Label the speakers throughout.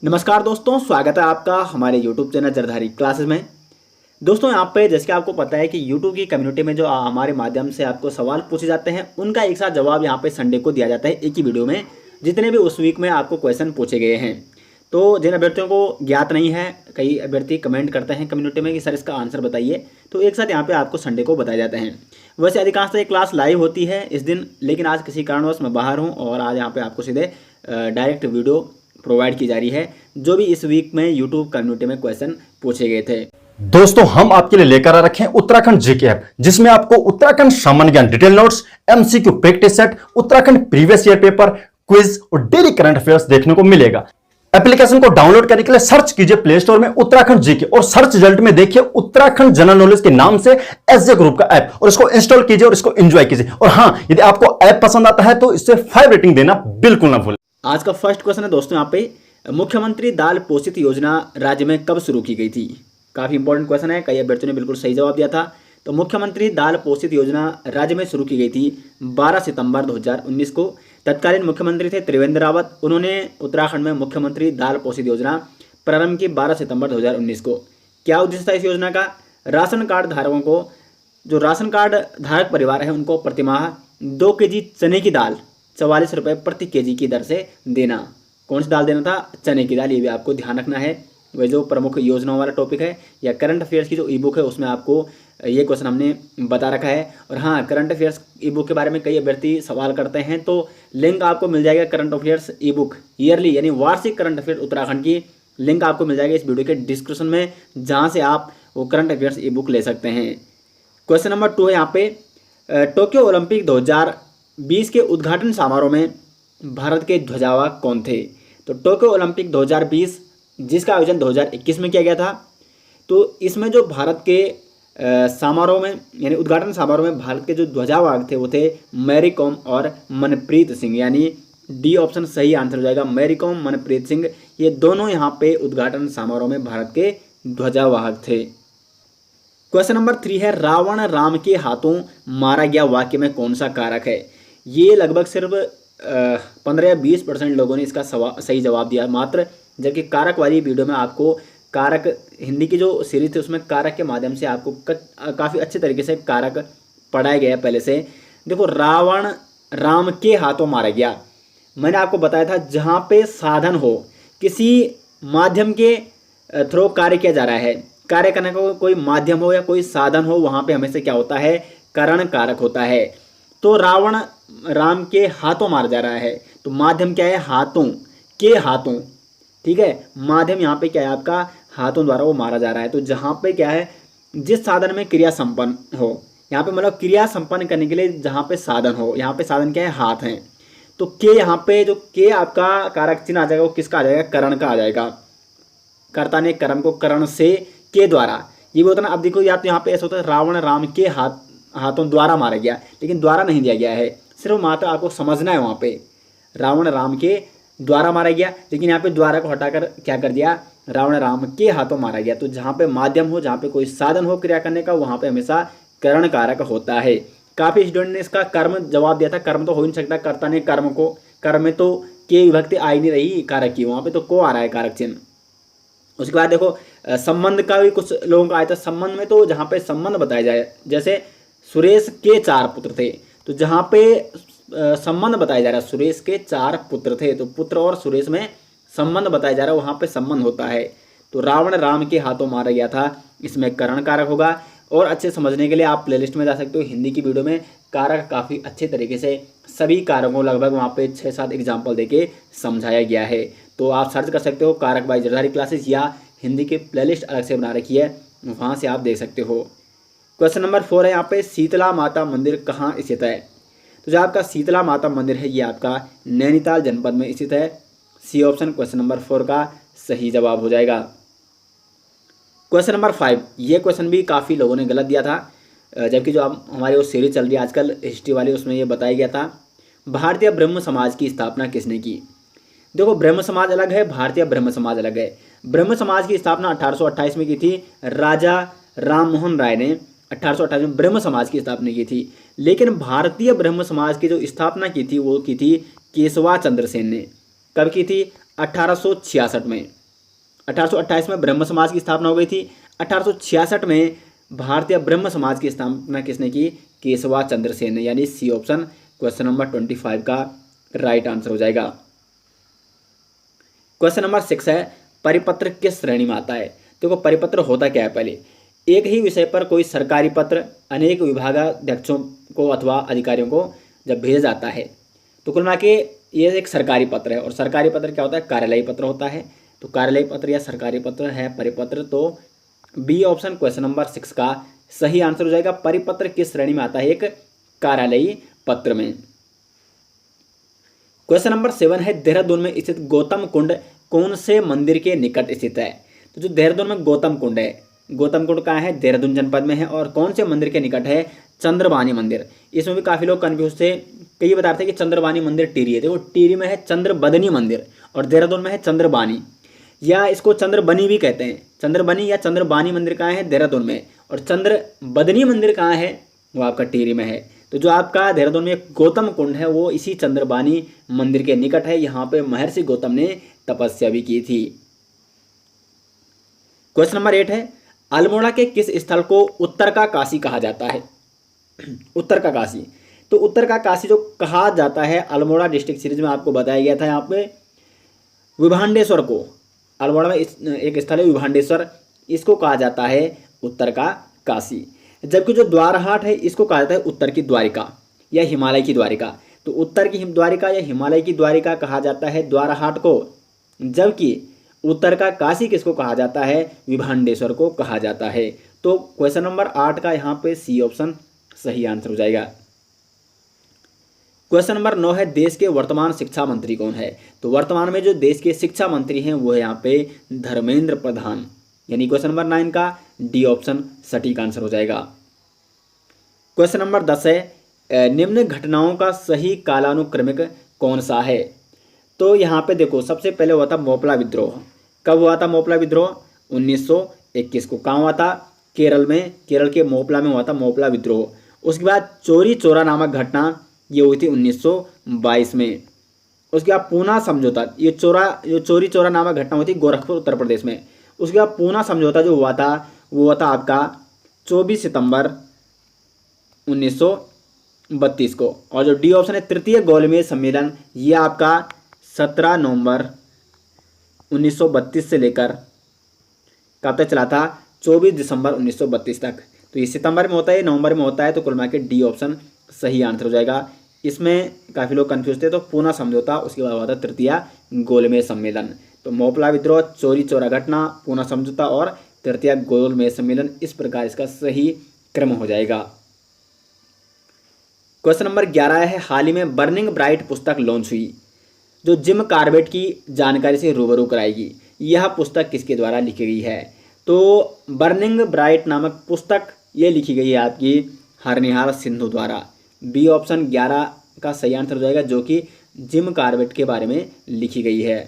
Speaker 1: नमस्कार दोस्तों, स्वागत है आपका हमारे YouTube चैनल जरधारी क्लासेस में। दोस्तों यहाँ पे जैसे कि आपको पता है कि YouTube की कम्युनिटी में जो हमारे माध्यम से आपको सवाल पूछे जाते हैं उनका एक साथ जवाब यहाँ पे संडे को दिया जाता है एक ही वीडियो में, जितने भी उस वीक में आपको क्वेश्चन पूछे गए हैं। तो जिन अभ्यर्थियों को ज्ञात नहीं है, कई अभ्यर्थी कमेंट करते हैं कम्युनिटी में कि सर इसका आंसर बताइए, तो एक साथ यहाँ पे आपको संडे को बताए जाते हैं। वैसे अधिकांशतः ये क्लास लाइव होती है इस दिन, लेकिन आज किसी कारणवश मैं बाहर हूँ और आज यहाँ पे आपको सीधे डायरेक्ट वीडियो प्रोवाइड की जा रही है, जो भी इस वीक में यूट्यूब कम्युनिटी में क्वेश्चन पूछे गए थे।
Speaker 2: दोस्तों हम आपके लिए लेकर आ रखे हैं उत्तराखंड जीके ऐप, जिसमें आपको उत्तराखंड सामान्य ज्ञान detail notes, MCQ practice set, Uttarakhand previous year paper, quiz और डेली करंट अफेयर्स देखने को मिलेगा। एप्लीकेशन को डाउनलोड करने के लिए सर्च कीजिए प्ले स्टोर में उत्तराखंड जीके और सर्च रिजल्ट में देखिए उत्तराखंड जनरल नॉलेज के नाम से एसजे ग्रुप का ऐप, और इसको इंस्टॉल कीजिए और इसको एंजॉय कीजिए। और हां, यदि आपको ऐप पसंद आता है तो इससे 5 रेटिंग देना बिल्कुल ना भूलें।
Speaker 1: आज का फर्स्ट क्वेश्चन है दोस्तों यहाँ पे, मुख्यमंत्री दाल पोषित योजना राज्य में कब शुरू की गई थी? काफ़ी इंपॉर्टेंट क्वेश्चन है, कई अभ्यर्थियों ने बिल्कुल सही जवाब दिया था। तो मुख्यमंत्री दाल पोषित योजना राज्य में शुरू की गई थी 12 सितंबर 2019 को। तत्कालीन मुख्यमंत्री थे त्रिवेंद्र रावत। उन्होंने उत्तराखंड में मुख्यमंत्री दाल पोषित योजना प्रारंभ की 12 सितंबर 2019 को। क्या उद्देश्य था इस योजना का? राशन कार्ड धारकों को, जो राशन कार्ड धारक परिवार है, उनको प्रतिमाह 2 केजी चने की दाल 44 रुपये प्रति केजी की दर से देना। कौन सी दाल देना था? चने की दाल। ये भी आपको ध्यान रखना है। वह जो प्रमुख योजनाओं वाला टॉपिक है या करंट अफेयर्स की जो ई बुक है उसमें आपको ये क्वेश्चन हमने बता रखा है। और हाँ, करंट अफेयर्स ई बुक के बारे में कई अभ्यर्थी सवाल करते हैं, तो लिंक आपको मिल जाएगा करंट अफेयर्स ई बुक ईयरली यानी वार्षिक करंट अफेयर्स उत्तराखंड की। लिंक आपको मिल जाएगा इस वीडियो के डिस्क्रिप्शन में, जहाँ से आप वो करंट अफेयर्स ई बुक ले सकते हैं। क्वेश्चन नंबर 2 है यहाँ पे, टोक्यो ओलंपिक 2020 के उद्घाटन समारोह में भारत के ध्वजावाहक कौन थे? तो टोक्यो ओलंपिक 2020 जिसका आयोजन 2021 में किया गया था, तो इसमें जो भारत के समारोह में यानी उद्घाटन समारोह में भारत के जो ध्वजावाहक थे वो थे मैरी कॉम और मनप्रीत सिंह, यानी डी ऑप्शन सही आंसर हो जाएगा। मैरी कॉम, मनप्रीत सिंह, ये दोनों यहाँ पे उद्घाटन समारोह में भारत के ध्वजावाहक थे। क्वेश्चन नंबर 3 है, रावण राम के हाथों मारा गया वाक्य में कौन सा कारक है? ये लगभग सिर्फ 15 या 20% लोगों ने इसका सही जवाब दिया मात्र, जबकि कारक वाली वीडियो में आपको कारक, हिंदी की जो सीरीज थी उसमें कारक के माध्यम से आपको काफ़ी अच्छे तरीके से कारक पढ़ाया गया है पहले से। देखो, रावण राम के हाथों मारा गया, मैंने आपको बताया था जहाँ पे साधन हो, किसी माध्यम के थ्रू कार्य किया जा रहा है, कार्य करने का कोई माध्यम हो या कोई साधन हो, वहाँ पे हमेशा क्या होता है? करण कारक होता है। तो रावण राम के हाथों मारा जा रहा है, तो माध्यम क्या है? हाथों, के हाथों, ठीक है। माध्यम यहाँ पे क्या है? आपका हाथों द्वारा वो मारा जा रहा है। तो जहाँ पे क्या है? जिस साधन में क्रिया संपन्न हो, यहाँ पे मतलब क्रिया संपन्न करने के लिए जहाँ पे साधन हो, यहाँ पे साधन क्या है? हाथ हैं। तो के, यहाँ पे जो के आपका कारक चिन्ह आ जाएगा वो किसका आ जाएगा? करण का आ जाएगा। कर्ता ने कर्म को करण से के द्वारा, ये भी होता ना। अब देखो, या तो यहाँ पे ऐसा होता है रावण राम के हाथों द्वारा मारा गया, लेकिन द्वारा नहीं दिया गया है, सिर्फ मात्र आपको समझना है वहाँ पे रावण राम के द्वारा मारा गया, लेकिन यहाँ पे द्वारा को हटाकर क्या कर दिया? रावण राम के हाथों मारा गया। तो जहाँ पे माध्यम हो, जहाँ पे कोई साधन हो क्रिया करने का, वहाँ पे हमेशा करण कारक होता है। काफ़ी स्टूडेंट ने इसका कर्म जवाब दिया था। कर्म तो हो ही नहीं सकता, कर्ता ने कर्म को, कर्म में तो के विभक्ति आ ही नहीं रही कारक की, वहाँ पे तो को आ रहा है कारक चिन्ह। उसके बाद देखो, संबंध का भी कुछ लोगों का आया था। संबंध में तो जहाँ पे संबंध बताया जाए, जैसे सुरेश के 4 पुत्र थे, तो जहाँ पे संबंध बताया जा रहा है, सुरेश के 4 पुत्र थे, तो पुत्र और सुरेश में संबंध बताया जा रहा है, वहाँ पे संबंध होता है। तो रावण राम के हाथों मारा गया था, इसमें करण कारक होगा। और अच्छे समझने के लिए आप प्लेलिस्ट में जा सकते हो, हिंदी की वीडियो में कारक काफ़ी अच्छे तरीके से सभी कारकों लगभग वहाँ पे 6-7 एग्जाम्पल देके समझाया गया है। तो आप सर्च कर सकते हो कारक बाय जरधारी क्लासेस, या हिंदी की प्लेलिस्ट अलग से बना रखी है, वहाँ से आप देख सकते हो। क्वेश्चन नंबर 4 है यहाँ पे, शीतला माता मंदिर कहाँ स्थित है? तो जो आपका शीतला माता मंदिर है ये आपका नैनीताल जनपद में स्थित है। सी ऑप्शन क्वेश्चन नंबर 4 का सही जवाब हो जाएगा। क्वेश्चन नंबर 5, ये क्वेश्चन भी काफ़ी लोगों ने गलत दिया था, जबकि जो अब हमारी वो सीरीज चल रही है आजकल हिस्ट्री वाली, उसमें ये बताया गया था, भारतीय ब्रह्म समाज की स्थापना किसने की? देखो, ब्रह्म समाज अलग है, भारतीय ब्रह्म समाज अलग है। ब्रह्म समाज की स्थापना 1828 में की थी, राजा राम मोहन राय ने 1828 में ब्रह्म समाज की स्थापना की थी। लेकिन भारतीय ब्रह्म समाज की जो स्थापना की थी वो की थी केशवा चंद्र सेन ने। कब की थी? 1866 में। 1828 में ब्रह्म समाज की स्थापना हो गई थी। 1866 में भारतीय ब्रह्म समाज की स्थापना किसने की? केशवा चंद्र सेन ने, यानी सी ऑप्शन क्वेश्चन नंबर 25 का राइट आंसर हो जाएगा। क्वेश्चन नंबर 6 है, परिपत्र किस श्रेणी में आता है? देखो परिपत्र होता क्या है, पहले एक ही विषय पर कोई सरकारी पत्र अनेक विभागाध्यक्षों को अथवा अधिकारियों को जब भेजा जाता है तो कुल मिला के ये एक सरकारी पत्र है। और सरकारी पत्र क्या होता है? कार्यालयी पत्र होता है। तो कार्यालयी पत्र या सरकारी पत्र है परिपत्र। तो बी ऑप्शन क्वेश्चन नंबर 6 का सही आंसर हो जाएगा। परिपत्र किस श्रेणी में आता है? एक कार्यालयी पत्र में। क्वेश्चन नंबर 7 है, देहरादून में स्थित गौतम कुंड कौन से मंदिर के निकट स्थित है? तो जो देहरादून में गौतम कुंड है, गौतम कुंड कहाँ है? देहरादून जनपद में है। और कौन से मंदिर के निकट है? चंद्रबानी मंदिर। इसमें भी काफ़ी लोग कन्फ्यूज थे, कई बता रहे थे कि चंद्रबानी मंदिर टिहरी है। देखो टिहरी में है चंद्रबदनी मंदिर और देहरादून में है चंद्रबानी, या इसको चंद्रबनी भी कहते हैं। चंद्रबनी या चंद्रबानी मंदिर कहाँ है? देहरादून में। और चंद्रबदनी मंदिर कहाँ है? वो आपका टिहरी में है। तो जो आपका देहरादून में गौतम कुंड है वो इसी चंद्रबानी मंदिर के निकट है। यहाँ पे महर्षि गौतम ने तपस्या भी की थी। क्वेश्चन नंबर 8 है, अल्मोड़ा के किस स्थल को उत्तर का काशी कहा जाता है? उत्तर का काशी। तो उत्तर का काशी जो कहा जाता है, अल्मोड़ा डिस्ट्रिक्ट सीरीज में आपको बताया गया था। यहाँ पे विभांडेश्वर को, अल्मोड़ा में एक स्थल है विभांडेश्वर, इसको कहा जाता है उत्तर का काशी। जबकि जो द्वारहाट है इसको कहा जाता है उत्तर की द्वारिका या हिमालय की द्वारिका। तो उत्तर की द्वारिका या हिमालय की द्वारिका कहा जाता है द्वारहाट को, जबकि उत्तर का काशी किसको कहा जाता है? विभांडेश्वर को कहा जाता है। तो क्वेश्चन नंबर 8 का यहाँ पे सी ऑप्शन सही आंसर हो जाएगा। क्वेश्चन नंबर 9 है, देश के वर्तमान शिक्षा मंत्री कौन है? तो वर्तमान में जो देश के शिक्षा मंत्री हैं वो है यहाँ पे धर्मेंद्र प्रधान, यानी क्वेश्चन नंबर 9 का डी ऑप्शन सटीक आंसर हो जाएगा। क्वेश्चन नंबर 10 है, निम्न घटनाओं का सही कालानुक्रमिक कौन सा है? तो यहाँ पे देखो सबसे पहले हुआ था मोपला विद्रोह। कब हुआ था मोपला विद्रोह? 1921 को। कहाँ हुआ था? केरल में, केरल के मोपला में हुआ था मोपला विद्रोह। उसके बाद चोरी चोरा नामक घटना ये हुई थी 1922 में। उसके बाद पूना समझौता, ये चोरी चोरा नामक घटना हुई थी गोरखपुर उत्तर प्रदेश में। उसके बाद पूना समझौता जो हुआ था वो हुआ था आपका 24 सितंबर 1932 को। और जो डी ऑप्शन है तृतीय गोलमेज सम्मेलन, ये आपका 17 नवंबर 1932 से लेकर कब तक चला था? 24 दिसंबर 1932 तक। तो ये सितंबर में होता है, नवंबर में होता है। तो कुल मिला के डी ऑप्शन सही आंसर हो जाएगा। इसमें काफ़ी लोग कंफ्यूज थे। तो पूना समझौता, उसके बाद हुआ था तृतीय गोलमेज सम्मेलन। तो मोपला विद्रोह, चोरी चोरा घटना, पूना समझौता और तृतीय गोलमेज सम्मेलन, इस प्रकार इसका सही क्रम हो जाएगा। क्वेश्चन नंबर 11 है, हाल ही में बर्निंग ब्राइट पुस्तक लॉन्च हुई जो जिम कार्बेट की जानकारी से रूबरू कराएगी। यह पुस्तक किसके द्वारा लिखी गई है? तो बर्निंग ब्राइट नामक पुस्तक ये लिखी गई है आपकी हरनिहार सिंधु द्वारा। बी ऑप्शन 11 का सही आंसर हो जाएगा, जो कि जिम कार्बेट के बारे में लिखी गई है।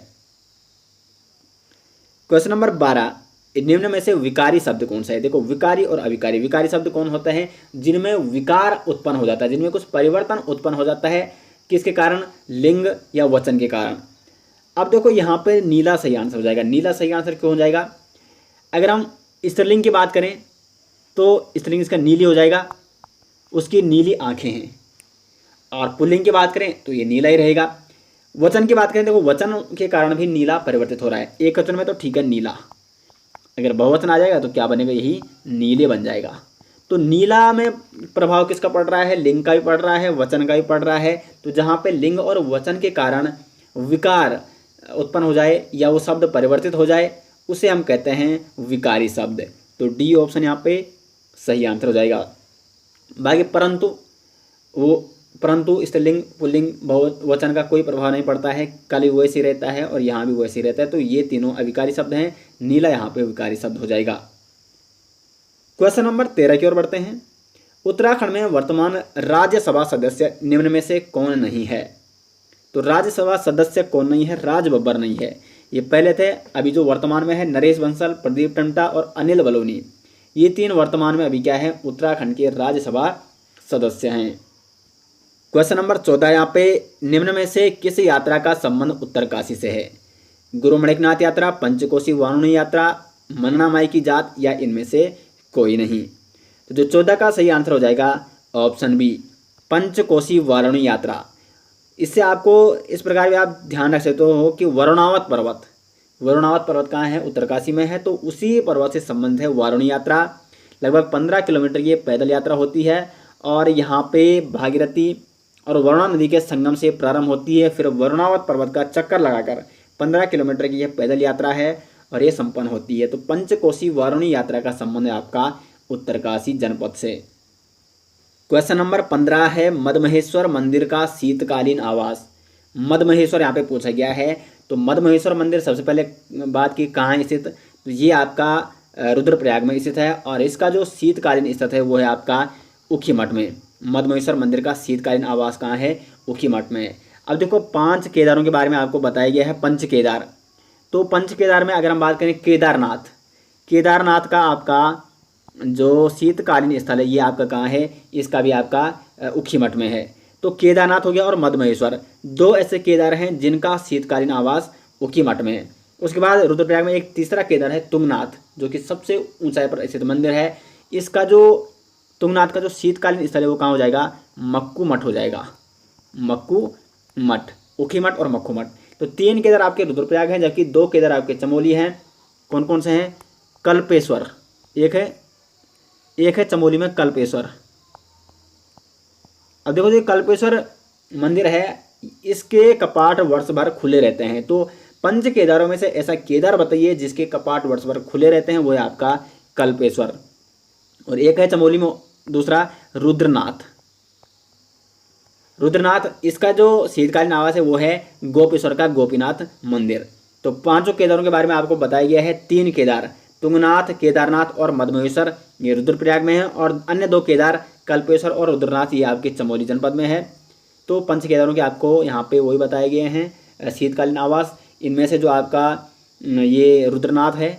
Speaker 1: क्वेश्चन नंबर 12, निम्न में से विकारी शब्द कौन सा है? देखो विकारी और अविकारी, विकारी शब्द कौन होते हैं? जिनमें विकार उत्पन्न हो जाता है, जिनमें कुछ परिवर्तन उत्पन्न हो जाता है। किसके कारण? लिंग या वचन के कारण। अब देखो यहाँ पे नीला सही आंसर हो जाएगा। नीला सही आंसर क्यों हो जाएगा? अगर हम स्त्रीलिंग की बात करें तो स्त्रीलिंग इसका नीली हो जाएगा, उसकी नीली आंखें हैं। और पुल्लिंग की बात करें तो ये नीला ही रहेगा। वचन की बात करें, देखो वचन के कारण भी नीला परिवर्तित हो रहा है। एक वचन में तो ठीक है नीला, अगर बहुवचन आ जाएगा तो क्या बनेगा? यही नीले बन जाएगा। तो नीला में प्रभाव किसका पड़ रहा है? लिंग का भी पड़ रहा है, वचन का भी पड़ रहा है। तो जहाँ पे लिंग और वचन के कारण विकार उत्पन्न हो जाए या वो शब्द परिवर्तित हो जाए, उसे हम कहते हैं विकारी शब्द। तो डी ऑप्शन यहाँ पे सही आंसर हो जाएगा। बाकी परंतु स्त्रीलिंग पुल्लिंग बहुवचन का कोई प्रभाव नहीं पड़ता है, कल भी वैसे ही रहता है और यहाँ भी वैसे ही रहता है। तो ये तीनों अविकारी शब्द हैं, नीला यहाँ पे विकारी शब्द हो जाएगा। क्वेश्चन नंबर 13 की ओर बढ़ते हैं। उत्तराखंड में वर्तमान राज्यसभा सदस्य निम्न में से कौन नहीं है? तो राज्यसभा सदस्य कौन नहीं है? राज बब्बर नहीं है। ये पहले थे, अभी जो वर्तमान में है नरेश बंसल, प्रदीप टम्टा और अनिल बलूनी, ये तीन वर्तमान में अभी क्या है? उत्तराखंड के राज्यसभा सदस्य हैं। क्वेश्चन नंबर 14 यहाँ पे, निम्न में से किस यात्रा का संबंध उत्तरकाशी से है? गुरु मणिकनाथ यात्रा, पंचकोशी वारुणी यात्रा, मनना माई की जात, या इनमें से कोई नहीं? तो जो 14 का सही आंसर हो जाएगा ऑप्शन बी, पंचकोशी वारुणी यात्रा। इससे आपको इस प्रकार भी आप ध्यान रख सकते हो कि वरुणावत पर्वत कहाँ है? उत्तरकाशी में है। तो उसी पर्वत से संबंध है वारुणी यात्रा। लगभग 15 किलोमीटर की पैदल यात्रा होती है और यहाँ पे भागीरथी और वरुणा नदी के संगम से प्रारंभ होती है, फिर वरुणावत पर्वत का चक्कर लगाकर 15 किलोमीटर की यह पैदल यात्रा है और ये संपन्न होती है। तो पंचकोशी वारुणी यात्रा का संबंध है आपका उत्तरकाशी जनपद से। क्वेश्चन नंबर 15 है, मदमहेश्वर मंदिर का शीतकालीन आवास। मदमहेश्वर यहाँ पे पूछा गया है। तो मदमहेश्वर मंदिर सबसे पहले बात की कहाँ स्थित, तो ये आपका रुद्रप्रयाग में स्थित है और इसका जो शीतकालीन स्थित है वो है आपका ऊखीमठ में। मदमहेश्वर मंदिर का शीतकालीन आवास कहाँ है? ऊखीमठ में। अब देखो 5 केदारों के बारे में आपको बताया गया है, पंच केदार। तो पंच केदार में अगर हम बात करें केदारनाथ का आपका जो शीतकालीन स्थल है ये आपका कहाँ है? इसका भी आपका ऊखीमठ में है। तो केदारनाथ हो गया और मदमहेश्वर, 2 ऐसे केदार हैं जिनका शीतकालीन आवास ऊखीमठ में है। उसके बाद रुद्रप्रयाग में एक तीसरा केदार है तुंगनाथ, जो कि सबसे ऊंचाई पर स्थित मंदिर है। इसका जो तुंगनाथ का जो शीतकालीन स्थल है वो कहाँ हो जाएगा? मक्कू मठ हो जाएगा। मक्कू मठ, ऊखीमठ और मक्कू मठ। तो 3 केदार आपके रुद्रप्रयाग हैं, जबकि 2 केदार आपके चमोली हैं। कौन कौन से हैं? कल्पेश्वर एक है चमोली में कल्पेश्वर। अब देखो जो कल्पेश्वर मंदिर है इसके कपाट वर्ष भर खुले रहते हैं। तो पंच केदारों में से ऐसा केदार बताइए जिसके कपाट वर्ष भर खुले रहते हैं, वो है आपका कल्पेश्वर। और एक है चमोली में दूसरा रुद्रनाथ। इसका जो शीतकालीन आवास है वो है गोपेश्वर का गोपीनाथ मंदिर। तो 5 केदारों के बारे में आपको बताया गया है। 3 केदार तुंगनाथ, केदारनाथ और मदमहेश्वर ये रुद्रप्रयाग में है और अन्य 2 केदार कल्पेश्वर और रुद्रनाथ ये आपके चमोली जनपद में है। तो पंच केदारों के आपको यहाँ पे वही बताए गए हैं शीतकालीन आवास। इनमें से जो आपका ये रुद्रनाथ है,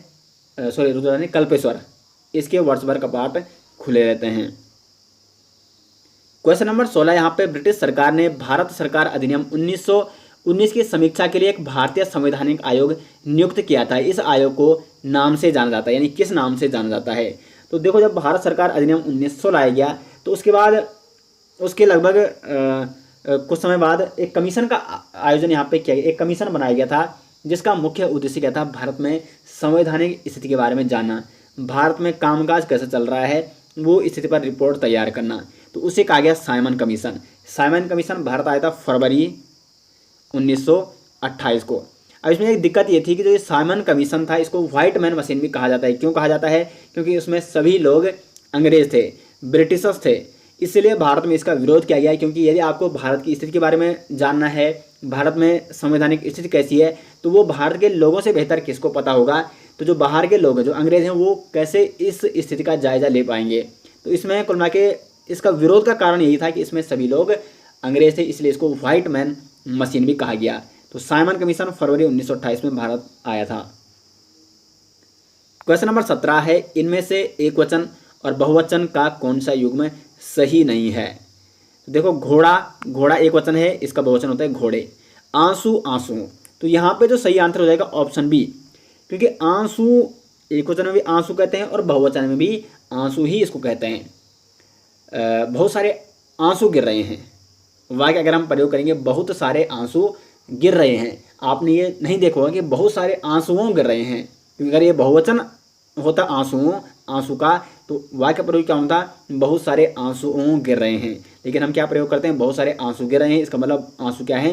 Speaker 1: कल्पेश्वर, इसके वर्ष भर कपाट खुले रहते हैं। क्वेश्चन नंबर 16 यहाँ पे, ब्रिटिश सरकार ने भारत सरकार अधिनियम 1919 की समीक्षा के लिए एक भारतीय संवैधानिक आयोग नियुक्त किया था। इस आयोग को नाम से जाना जाता है, यानी किस नाम से जाना जाता है? तो देखो जब भारत सरकार अधिनियम 1900 लाया गया तो उसके बाद उसके लगभग कुछ समय बाद एक कमीशन का आयोजन यहाँ पे किया गया। एक कमीशन बनाया गया था जिसका मुख्य उद्देश्य क्या था? भारत में संवैधानिक स्थिति के बारे में जानना, भारत में कामकाज कैसे चल रहा है वो स्थिति पर रिपोर्ट तैयार करना। तो उसे कहा गया साइमन कमीशन। भारत आया था फरवरी 1928 को। अब इसमें एक दिक्कत ये थी कि जो ये साइमन कमीशन था इसको व्हाइट मैन मशीन भी कहा जाता है। क्यों कहा जाता है? क्योंकि उसमें सभी लोग अंग्रेज थे, ब्रिटिशर्स थे, इसलिए भारत में इसका विरोध किया गया। क्योंकि यदि आपको भारत की स्थिति के बारे में जानना है, भारत में संवैधानिक स्थिति कैसी है, तो वो भारत के लोगों से बेहतर किसको पता होगा? तो जो बाहर के लोग हैं, जो अंग्रेज हैं, वो कैसे इस स्थिति का जायजा ले पाएंगे? तो इसमें कुल मिला के इसका विरोध का कारण यही था कि इसमें सभी लोग अंग्रेज थे, इसलिए इसको व्हाइट मैन मशीन भी कहा गया। तो साइमन कमीशन फरवरी 1928 में भारत आया था। क्वेश्चन नंबर 17 है, इनमें से एकवचन और बहुवचन का कौन सा युग्म सही नहीं है? तो देखो घोड़ा एक वचन है, इसका बहुवचन होता है घोड़े। आंसू, तो यहाँ पे जो सही आंसर हो जाएगा ऑप्शन बी, क्योंकि आंसू एक वचन में भी आंसू कहते हैं और बहुवचन में भी आंसू ही इसको कहते हैं। बहुत सारे आंसू गिर रहे हैं, वाक्य अगर हम प्रयोग करेंगे बहुत सारे आंसू गिर रहे हैं, आपने ये नहीं देखा होगा कि बहुत सारे आंसुओं गिर रहे हैं, क्योंकि अगर ये बहुवचन होता आंसू का तो वाक्य प्रयोग क्या होता? बहुत सारे आंसुओं गिर रहे हैं। लेकिन हम क्या प्रयोग करते हैं? बहुत सारे आंसू गिर रहे हैं। इसका मतलब आंसू क्या है?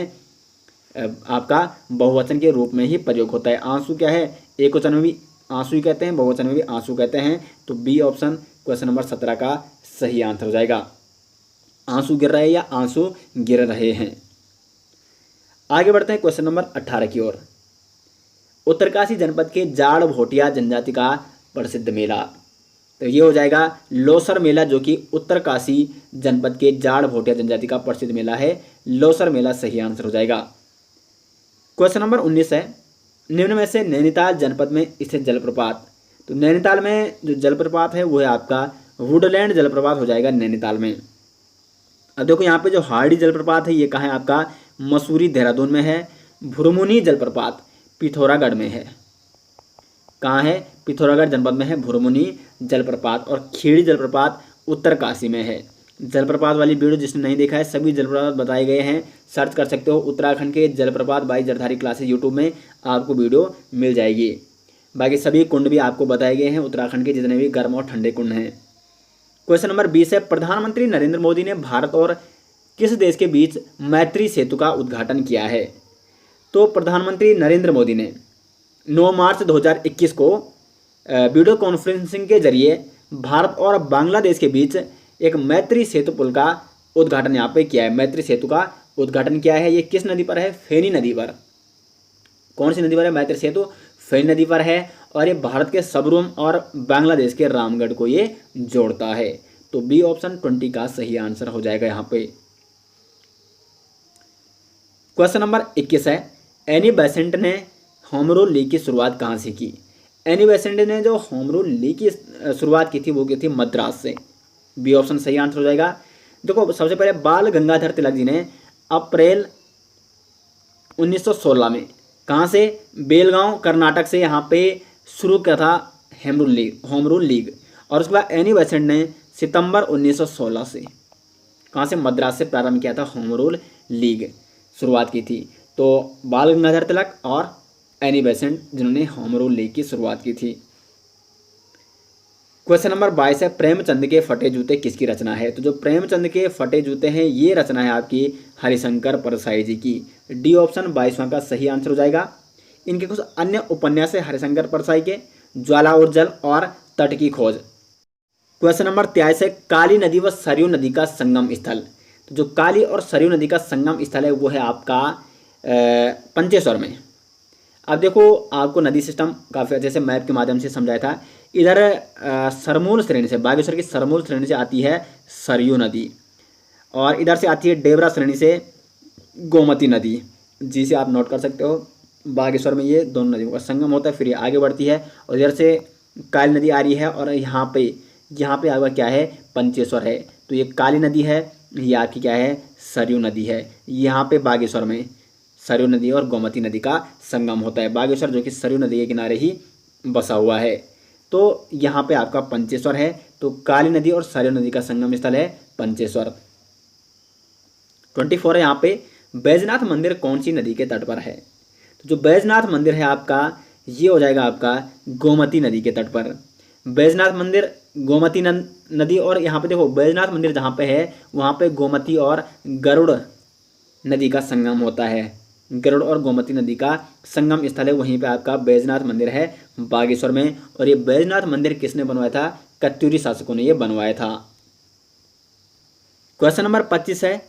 Speaker 1: आपका बहुवचन के रूप में ही प्रयोग होता है। आंसू क्या है? एक वचन में भी आंसू ही कहते हैं, बहुवचन में भी आंसू कहते हैं। तो बी ऑप्शन क्वेश्चन नंबर 17 का सही आंसर हो जाएगा। आंसू गिर रहे हैं या आंसू गिर रहे हैं। आगे बढ़ते हैं क्वेश्चन नंबर 18 की ओर। उत्तरकाशी जनपद के जाड़ भोटिया जनजाति का प्रसिद्ध मेला, तो ये हो जाएगा लोसर मेला, जो कि उत्तरकाशी जनपद के जाड़ भोटिया जनजाति का प्रसिद्ध मेला है। लोसर मेला सही आंसर हो जाएगा। क्वेश्चन नंबर 19 है, निम्न में से नैनीताल जनपद में स्थित जलप्रपात, तो नैनीताल में जो जलप्रपात है वो है आपका वुडलैंड जलप्रपात हो जाएगा नैनीताल में। अब देखो यहाँ पे जो हार्डी जलप्रपात है ये कहाँ है आपका, मसूरी देहरादून में है। भुरमुनी जलप्रपात पिथौरागढ़ में है। कहाँ है, पिथौरागढ़ जनपद में है भुरमुनी जलप्रपात। और खेड़ी जलप्रपात उत्तरकाशी में है। जलप्रपात वाली वीडियो जिसने नहीं देखा है, सभी जलप्रपात बताए गए हैं, सर्च कर सकते हो उत्तराखंड के जलप्रपात बाई जरधारी क्लासेस यूट्यूब में आपको वीडियो मिल जाएगी। बाकी सभी कुंड भी आपको बताए गए हैं उत्तराखंड के, जितने भी गर्म और ठंडे कुंड हैं। क्वेश्चन नंबर 20 है, प्रधानमंत्री नरेंद्र मोदी ने भारत और किस देश के बीच मैत्री सेतु का उद्घाटन किया है। तो प्रधानमंत्री नरेंद्र मोदी ने 9 मार्च 2021 को वीडियो कॉन्फ्रेंसिंग के जरिए भारत और बांग्लादेश के बीच एक मैत्री सेतु पुल का उद्घाटन यहाँ पे किया है। मैत्री सेतु का उद्घाटन किया है। ये किस नदी पर है, फेनी नदी पर। कौन सी नदी पर है मैत्री सेतु, फेनी नदी पर है। और ये भारत के सबरूम और बांग्लादेश के रामगढ़ को ये जोड़ता है। तो बी ऑप्शन 20 का सही आंसर हो जाएगा यहाँ पे। क्वेश्चन नंबर 21 है, एनी बेसेंट ने होम रूल लीग की शुरुआत कहाँ से की। एनी बेसेंट ने जो होम रूल लीग की शुरुआत की थी वो की थी मद्रास से। बी ऑप्शन सही आंसर हो जाएगा। देखो सबसे पहले बाल गंगाधर तिलक जी ने अप्रैल 1916 में कहाँ से, बेलगांव कर्नाटक से यहाँ पे शुरू किया था होम रूल लीग। और उसके बाद एनी बेसेंट ने सितंबर 1916 से कहाँ से, मद्रास से प्रारंभ किया था होम रूल लीग, शुरुआत की थी। तो बाल गंगाधर तिलक और एनी बेसेंट जिन्होंने होम रूल लीग की शुरुआत की थी। क्वेश्चन नंबर 22 है, प्रेमचंद के फटे जूते किसकी रचना है। तो जो प्रेमचंद के फटे जूते हैं ये रचना है आपकी हरिशंकर परसाई जी की। डी ऑप्शन 22वां का सही आंसर हो जाएगा। इनके कुछ अन्य उपन्यास है हरिशंकर परसाई के, ज्वाला और जल और तट की खोज। क्वेश्चन नंबर 23 है, काली नदी व सरयू नदी का संगम स्थल। तो जो काली और सरयू नदी का संगम स्थल है वो है आपका पंचेश्वर में। अब देखो आपको नदी सिस्टम काफ़ी अच्छे से मैप के माध्यम से समझाया था। इधर सरमूल श्रेणी से, बागेश्वर की सरमूल श्रेणी से आती है सरयू नदी, और इधर से आती है डेबरा श्रेणी से गोमती नदी, जिसे आप नोट कर सकते हो। बागेश्वर में ये दोनों नदियों का संगम होता है, फिर ये आगे बढ़ती है। और इधर से काली नदी आ रही है, और यहाँ पे आपका क्या है, पंचेश्वर है। तो ये काली नदी है, ये आपकी क्या है, सरयू नदी है। यहाँ पे बागेश्वर में सरयू नदी और गोमती नदी का संगम होता है। बागेश्वर जो कि सरयू नदी के किनारे ही बसा हुआ है। तो यहाँ पे आपका पंचेश्वर है। तो काली नदी और सरयू नदी का संगम स्थल है पंचेश्वर। 24 है, यहाँ पे बैजनाथ मंदिर कौन सी नदी के तट पर है। तो जो बैजनाथ मंदिर है आपका ये हो जाएगा आपका गोमती नदी के तट पर। बैजनाथ मंदिर गोमती नदी, और यहाँ पे देखो बैजनाथ मंदिर जहाँ पे है वहाँ पे गोमती और गरुड़ नदी का संगम होता है। गरुड़ और गोमती नदी का संगम स्थल है, वहीं पे आपका बैजनाथ मंदिर है बागेश्वर में। और ये बैजनाथ मंदिर किसने बनवाया था, कत्यूरी शासकों ने ये बनवाया था। क्वेश्चन नंबर 25 है,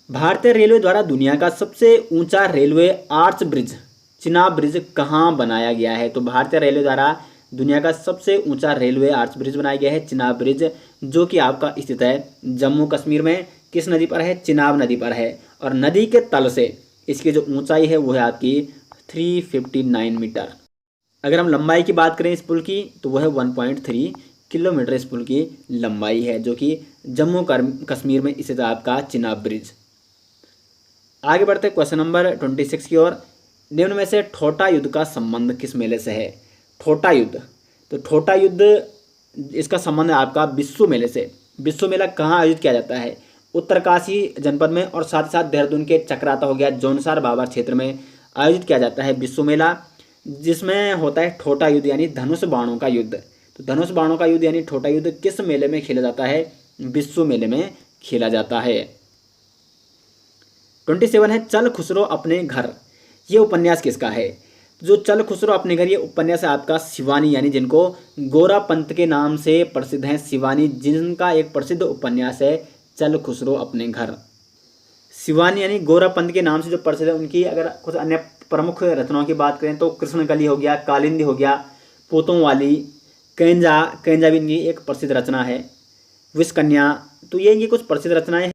Speaker 1: भारतीय रेलवे द्वारा दुनिया का सबसे ऊंचा railway arch bridge Chenab bridge कहाँ बनाया गया है। तो भारतीय रेलवे द्वारा दुनिया का सबसे ऊंचा रेलवे आर्च ब्रिज बनाया गया है चिनाब ब्रिज, जो कि आपका स्थित है जम्मू कश्मीर में। किस नदी पर है, चिनाब नदी पर है। और नदी के तल से इसकी जो ऊंचाई है वो है आपकी 359 मीटर। अगर हम लंबाई की बात करें इस पुल की तो वह है 1.3 किलोमीटर इस पुल की लंबाई है, जो कि जम्मू कश्मीर में स्थित आपका चिनाब ब्रिज। आगे बढ़ते क्वेश्चन नंबर 26 की ओर। निम्न में से ठोटा युद्ध का संबंध किस मेले से है। ठोटा युद्ध, तो ठोटा युद्ध इसका संबंध है आपका विश्व मेले से। विश्व मेला कहाँ आयोजित किया जाता है, उत्तरकाशी जनपद में, और साथ ही साथ देहरादून के चक्राता हो गया जौनसार बाबर क्षेत्र में आयोजित किया जाता है विश्व मेला, जिसमें होता है ठोटा युद्ध यानी धनुष बाणों का युद्ध। तो धनुष बाणों का युद्ध यानी ठोटा युद्ध किस मेले में खेला जाता है, विश्व मेले में खेला जाता है। 27 है, चल खुसरो अपने घर, ये उपन्यास किसका है। जो चल खुसरो अपने घर ये उपन्यास है आपका शिवानी, यानी जिनको गोरा पंत के नाम से प्रसिद्ध हैं शिवानी, जिनका एक प्रसिद्ध उपन्यास है चल खुसरो अपने घर। शिवानी यानी गोरा पंत के नाम से जो प्रसिद्ध है, उनकी अगर कुछ अन्य प्रमुख रचनाओं की बात करें तो कृष्णकली हो गया, कालिंदी हो गया, पोतों वाली, कैंजा भी इनकी एक प्रसिद्ध रचना है, विष कन्या। तो ये इनकी कुछ प्रसिद्ध रचनाएं हैं,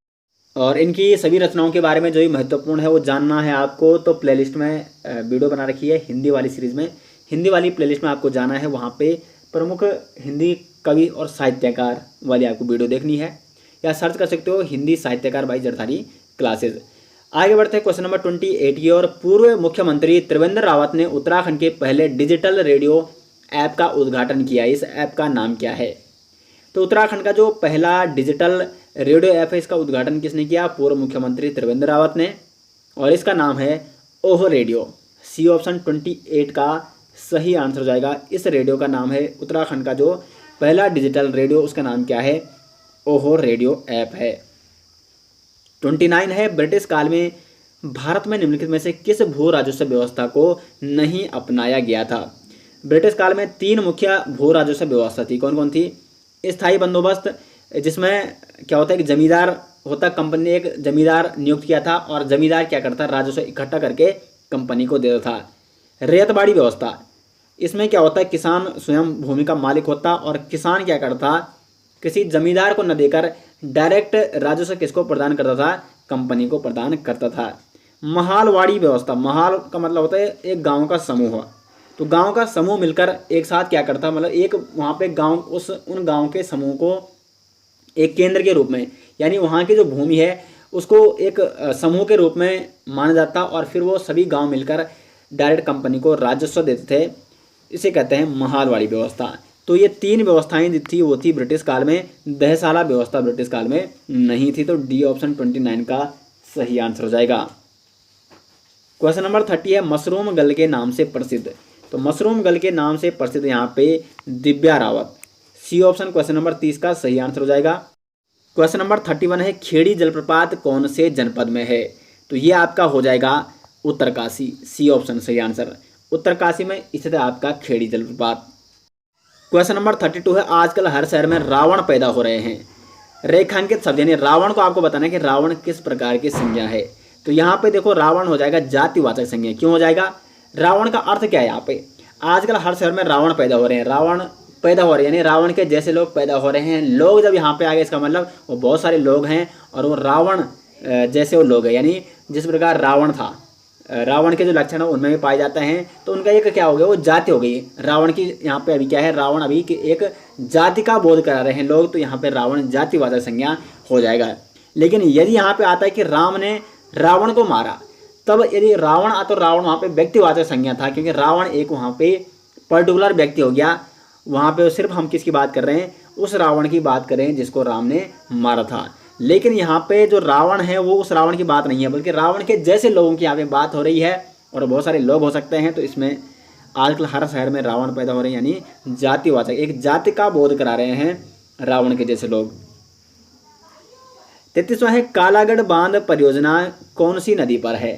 Speaker 1: और इनकी सभी रचनाओं के बारे में जो भी महत्वपूर्ण है वो जानना है आपको तो प्लेलिस्ट में वीडियो बना रखी है हिंदी वाली सीरीज़ में। हिंदी वाली प्लेलिस्ट में आपको जाना है, वहाँ पे प्रमुख हिंदी कवि और साहित्यकार वाली आपको वीडियो देखनी है। या सर्च कर सकते हो हिंदी साहित्यकार भाई जरधारी क्लासेज। आगे बढ़ते हैं क्वेश्चन नंबर 28 की ओर। पूर्व मुख्यमंत्री त्रिवेंद्र रावत ने उत्तराखंड के पहले डिजिटल रेडियो ऐप का उद्घाटन किया। इस ऐप का नाम क्या है? तो उत्तराखंड का जो पहला डिजिटल रेडियो ऐप है इसका उद्घाटन किसने किया? पूर्व मुख्यमंत्री त्रिवेंद्र रावत ने, और इसका नाम है ओहो रेडियो। सी ऑप्शन 28 का सही आंसर हो जाएगा। इस रेडियो का नाम है, उत्तराखंड का जो पहला डिजिटल रेडियो उसका नाम क्या है? ओहो रेडियो ऐप है। 29 है, ब्रिटिश काल में भारत में निम्नलिखित में से किस भू राजस्व व्यवस्था को नहीं अपनाया गया था? ब्रिटिश काल में 3 मुख्य भू राजस्व व्यवस्था थी। कौन कौन थी? स्थायी बंदोबस्त, जिसमें क्या होता है कि जमींदार होता, कंपनी ने एक जमींदार नियुक्त किया था और जमींदार क्या करता? राजस्व इकट्ठा करके कंपनी को देता था। रेतबाड़ी व्यवस्था, इसमें क्या होता है? किसान स्वयं भूमि का मालिक होता और किसान क्या करता? किसी जमींदार को न देकर डायरेक्ट राजस्व किसको प्रदान करता था? कंपनी को प्रदान करता था। महालवाड़ी व्यवस्था, महाल का मतलब होता है एक गांव का समूह। तो गांव का समूह मिलकर एक साथ क्या करता? मतलब एक वहाँ पे गांव, उन गांव के समूह को एक केंद्र के रूप में, यानी वहाँ की जो भूमि है उसको एक समूह के रूप में माना जाता और फिर वो सभी गांव मिलकर डायरेक्ट कंपनी को राजस्व देते थे। इसे कहते हैं महालवाड़ी व्यवस्था। तो ये 3 व्यवस्थाएं थी, वो थी ब्रिटिश काल में। दहसाला व्यवस्था ब्रिटिश काल में नहीं थी। तो डी ऑप्शन 29 का सही आंसर हो जाएगा। क्वेश्चन नंबर 30 है, मशरूम गर्ल के नाम से प्रसिद्ध। तो मशरूम गर्ल के नाम से प्रसिद्ध यहाँ पे Divya Rawat. C option question number 30 का सही आंसर हो जाएगा। क्वेश्चन नंबर 31 है, खेड़ी जलप्रपात कौन से जनपद में है? तो ये आपका हो जाएगा उत्तरकाशी। सी ऑप्शन सही आंसर। उत्तरकाशी में स्थित है आपका खेड़ी जलप्रपात। क्वेश्चन नंबर 32 है, आजकल हर शहर में रावण पैदा हो रहे हैं। रेखांकित शब्द, यानी रावण को आपको बताना है कि रावण किस प्रकार की संज्ञा है। तो यहाँ पे देखो रावण हो जाएगा जातिवाचक संज्ञा। क्यों हो जाएगा? रावण का अर्थ क्या है यहाँ पे? आजकल हर शहर में रावण पैदा हो रहे हैं। रावण पैदा हो रहे हैं यानी रावण के जैसे लोग पैदा हो रहे हैं। लोग जब यहाँ पे आ गए इसका मतलब वो बहुत सारे लोग हैं और वो रावण जैसे वो लोग हैं, यानी जिस प्रकार रावण था, रावण के जो लक्षण है उनमें भी पाए जाते हैं। तो उनका एक क्या हो गया? वो जाति हो गई रावण की। यहाँ पे अभी क्या है? रावण अभी एक जाति का बोध करा रहे हैं लोग। तो यहाँ पे रावण जातिवाचक संज्ञा हो जाएगा। लेकिन यदि यहाँ पे आता है कि राम ने रावण को मारा, तब यदि रावण आ तो रावण वहाँ पे व्यक्तिवाचक संज्ञा था, क्योंकि रावण एक वहाँ पे पर्टिकुलर व्यक्ति हो गया। वहाँ पे सिर्फ हम किसकी बात कर रहे हैं? उस रावण की बात कर रहे हैं जिसको राम ने मारा था। लेकिन यहाँ पे जो रावण है वो उस रावण की बात नहीं है, बल्कि रावण के जैसे लोगों की यहाँ पे बात हो रही है। और बहुत सारे लोग हो सकते हैं। तो इसमें आजकल हर शहर में रावण पैदा हो रहे हैं, यानी जातिवाचक, एक जाति का बोध करा रहे हैं रावण के जैसे लोग। 33वां है, कालागढ़ बांध परियोजना कौन सी नदी पर है?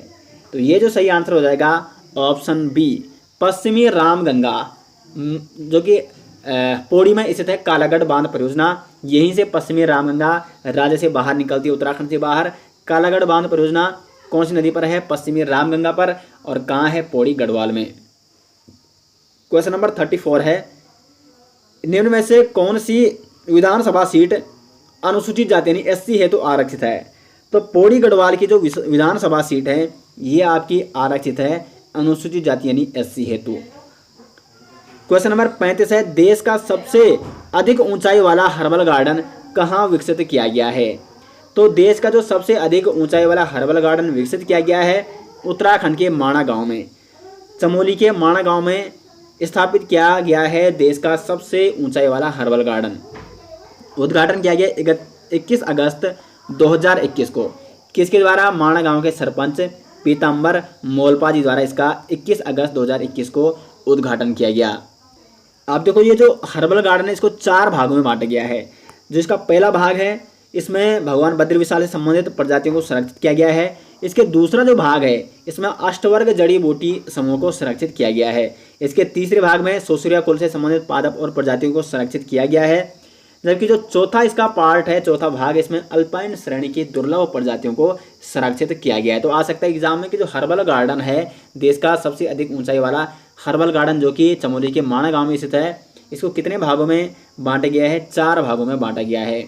Speaker 1: तो ये जो सही आंसर हो जाएगा ऑप्शन बी, पश्चिमी रामगंगा, जो कि पौड़ी में स्थित है कालागढ़ बांध परियोजना। यहीं से पश्चिमी रामगंगा राज्य से बाहर निकलती है, उत्तराखंड से बाहर। कालागढ़ बांध परियोजना कौन सी नदी पर है? पश्चिमी रामगंगा पर। और कहाँ है? पौड़ी गढ़वाल में। क्वेश्चन नंबर 34 है, निम्न में से कौन सी विधानसभा सीट अनुसूचित जाति यानी SC हेतु आरक्षित है? तो पौड़ी गढ़वाल की जो विधानसभा सीट है ये आपकी आरक्षित है अनुसूचित जाति यानी SC हेतु। क्वेश्चन नंबर 35 है, देश का सबसे अधिक ऊंचाई वाला हर्बल गार्डन कहाँ विकसित किया गया है? तो देश का जो सबसे अधिक ऊंचाई वाला हर्बल गार्डन विकसित किया गया है उत्तराखंड के माणा गांव में। चमोली के माणा गांव में स्थापित किया गया है देश का सबसे ऊंचाई वाला हर्बल गार्डन। उद्घाटन किया गया 21 अगस्त 2021 को। किसके द्वारा? माणा गांव के सरपंच पीताम्बर मोलपा जी द्वारा इसका 21 अगस्त 2021 को उद्घाटन किया गया। आप देखो ये जो हर्बल गार्डन है इसको 4 भागों में बांटा गया है। जो इसका पहला भाग है इसमें भगवान बद्री विशाल से संबंधित प्रजातियों को संरक्षित किया गया है। इसके दूसरा जो भाग है इसमें अष्टवर्ग जड़ी बूटी समूह को संरक्षित किया गया है। इसके तीसरे भाग में सोसूरिया कुल से संबंधित पादप और प्रजातियों को संरक्षित किया गया है। जबकि जो चौथा इसका पार्ट है, चौथा भाग, इसमें अल्पाइन श्रेणी की दुर्लभ प्रजातियों को संरक्षित किया गया है। तो आ सकता है एग्जाम में कि जो हर्बल गार्डन है देश का सबसे अधिक ऊंचाई वाला हर्बल गार्डन जो कि चमोली के माणा गांव में स्थित है, इसको कितने भागों में बांटा गया है? 4 भागों में बांटा गया है।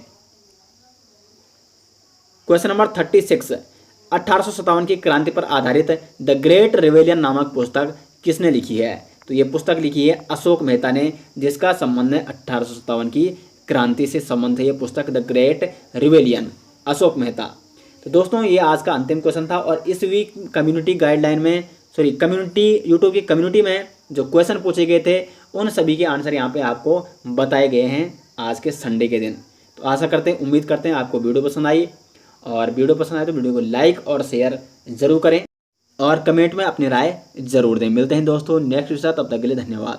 Speaker 1: क्वेश्चन नंबर 36, 1857 की क्रांति पर आधारित द ग्रेट रिवेलियन नामक पुस्तक किसने लिखी है? तो ये पुस्तक लिखी है अशोक मेहता ने, जिसका संबंध है 1857 की क्रांति से संबंध है ये पुस्तक, the great rebellion, Ashok Mehta. तो दोस्तों ये आज का अंतिम क्वेश्चन था और इस वीक कम्युनिटी गाइडलाइन में कम्युनिटी यूट्यूब की कम्युनिटी में जो क्वेश्चन पूछे गए थे उन सभी के आंसर यहाँ पे आपको बताए गए हैं आज के संडे के दिन। तो आशा करते हैं, उम्मीद करते हैं आपको वीडियो पसंद आई, और वीडियो पसंद आए तो वीडियो को लाइक और शेयर ज़रूर करें और कमेंट में अपनी राय ज़रूर दें। मिलते हैं दोस्तों नेक्स्ट के साथ, तब तक के लिए धन्यवाद।